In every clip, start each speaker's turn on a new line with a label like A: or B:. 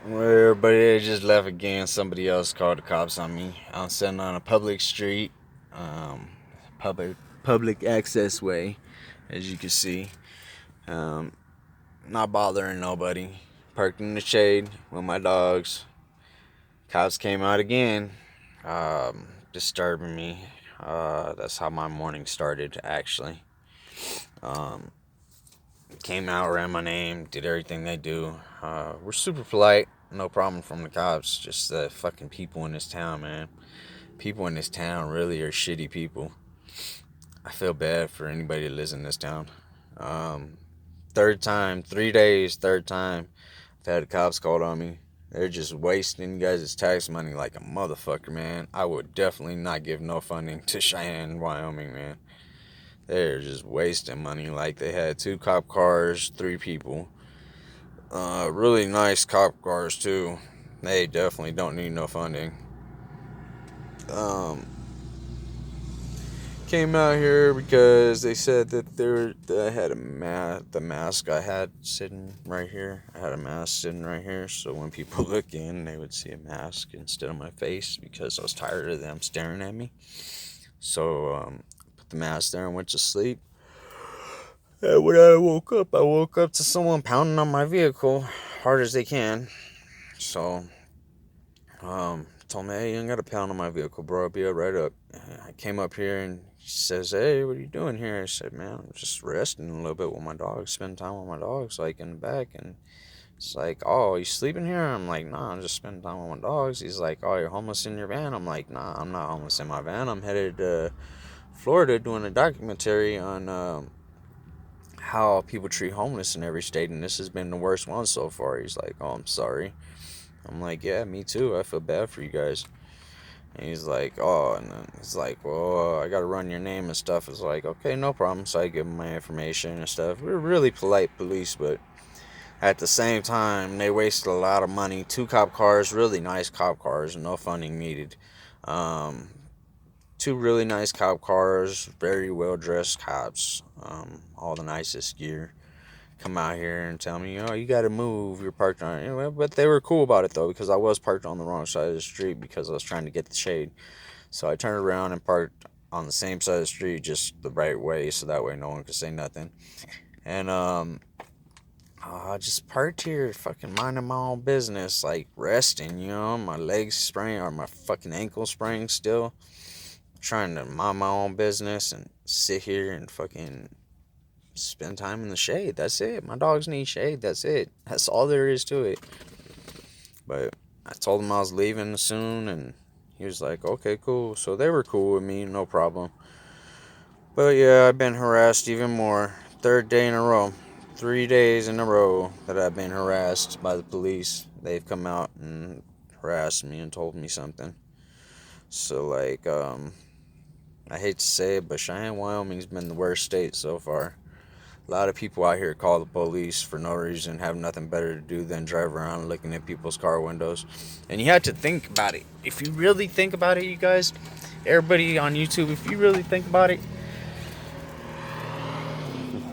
A: Where but it just left again. Somebody else called the cops on me. I'm sitting on a public street, um, public public access way, as you can see. Um, Not bothering nobody. Parked in the shade with my dogs. Cops came out again, disturbing me. That's how my morning started, actually. Um, Came out, ran my name, did everything they do. We're super polite, no problem from the cops. Just the fucking people in this town, man. People in this town really are shitty people. I feel bad for anybody that lives in this town. Um, Third time, 3 days, third time, I've had the cops called on me. They're just wasting you guys' tax money like a motherfucker, man. I would definitely not give no funding to Cheyenne, Wyoming, man. They're just wasting money. Like they had 2 cop cars, 3 people. Really nice cop cars too. They definitely don't need no funding. Um, Came out here because they said that I had the mask I had sitting right here. I had a mask sitting right here, so when people look in, they would see a mask instead of my face because I was tired of them staring at me. So put the mask there and went to sleep. And when I woke up to someone pounding on my vehicle hard as they can. So told me, hey, you ain't got to pound on my vehicle, bro. I'll be right up. I came up here and he says, hey, what are you doing here? I said, man, I'm just resting a little bit with my dogs, spending time with my dogs, like in the back. And it's like, oh, you sleeping here? I'm like, nah, I'm just spending time with my dogs. He's like, oh, you're homeless in your van? I'm like, nah, I'm not homeless in my van. I'm headed to Florida doing a documentary on how people treat homeless in every state, and this has been the worst one so far. He's like, oh, I'm sorry. I'm like, yeah, me too. I feel bad for you guys. And he's like, oh, and then he's like, well, I gotta run your name and stuff. It's like, okay, no problem. So I give him my information and stuff. We're really polite police, but at the same time, they wasted a lot of money. 2 cop cars, really nice cop cars, no funding needed. Um, 2 really nice cop cars, very well dressed cops, all the nicest gear. Come out here and tell me, oh, you gotta move. You're parked on it. Anyway, but they were cool about it though, because I was parked on the wrong side of the street because I was trying to get the shade. So I turned around and parked on the same side of the street, just the right way, so that way no one could say nothing. And I just parked here, fucking minding my own business, like resting. My legs sprained or my fucking ankle sprained still. Trying to mind my own business and sit here and fucking spend time in the shade. That's it. My dogs need shade. That's it. That's all there is to it. But I told him I was leaving soon, and he was like, okay, cool. So they were cool with me, no problem. But yeah, I've been harassed even more. Third day in a row. 3 days in a row that I've been harassed by the police. They've come out and harassed me and told me something. So, like, I hate to say it, but Cheyenne, Wyoming's been the worst state so far. A lot of people out here call the police for no reason, have nothing better to do than drive around looking at people's car windows. And you have to think about it. If you really think about it, you guys, everybody on YouTube, if you really think about it,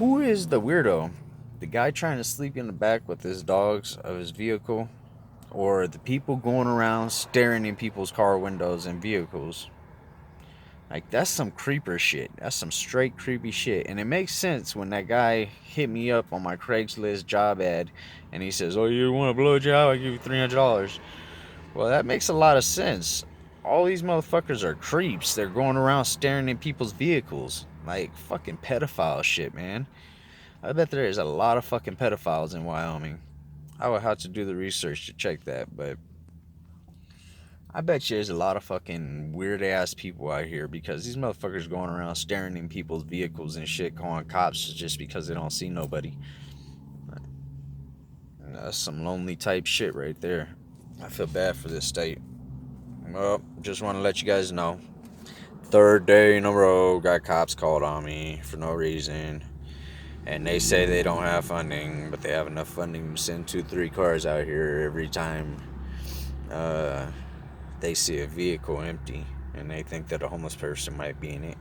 A: who is the weirdo? The guy trying to sleep in the back with his dogs of his vehicle? Or the people going around staring in people's car windows and vehicles? Like, that's some creeper shit. That's some straight creepy shit. And it makes sense when that guy hit me up on my Craigslist job ad and he says, oh, you want a blow job? I give you $300. Well, that makes a lot of sense. All these motherfuckers are creeps. They're going around staring at people's vehicles. Like, fucking pedophile shit, man. I bet there is a lot of fucking pedophiles in Wyoming. I would have to do the research to check that, but I bet you there's a lot of fucking weird ass people out here because these motherfuckers going around staring in people's vehicles and shit, calling cops just because they don't see nobody. That's some lonely type shit right there. I feel bad for this state. Well, just want to let you guys know. Third day in a row, got cops called on me for no reason. And they say they don't have funding, but they have enough funding to send 2, 3 cars out here every time they see a vehicle empty and they think that a homeless person might be in it.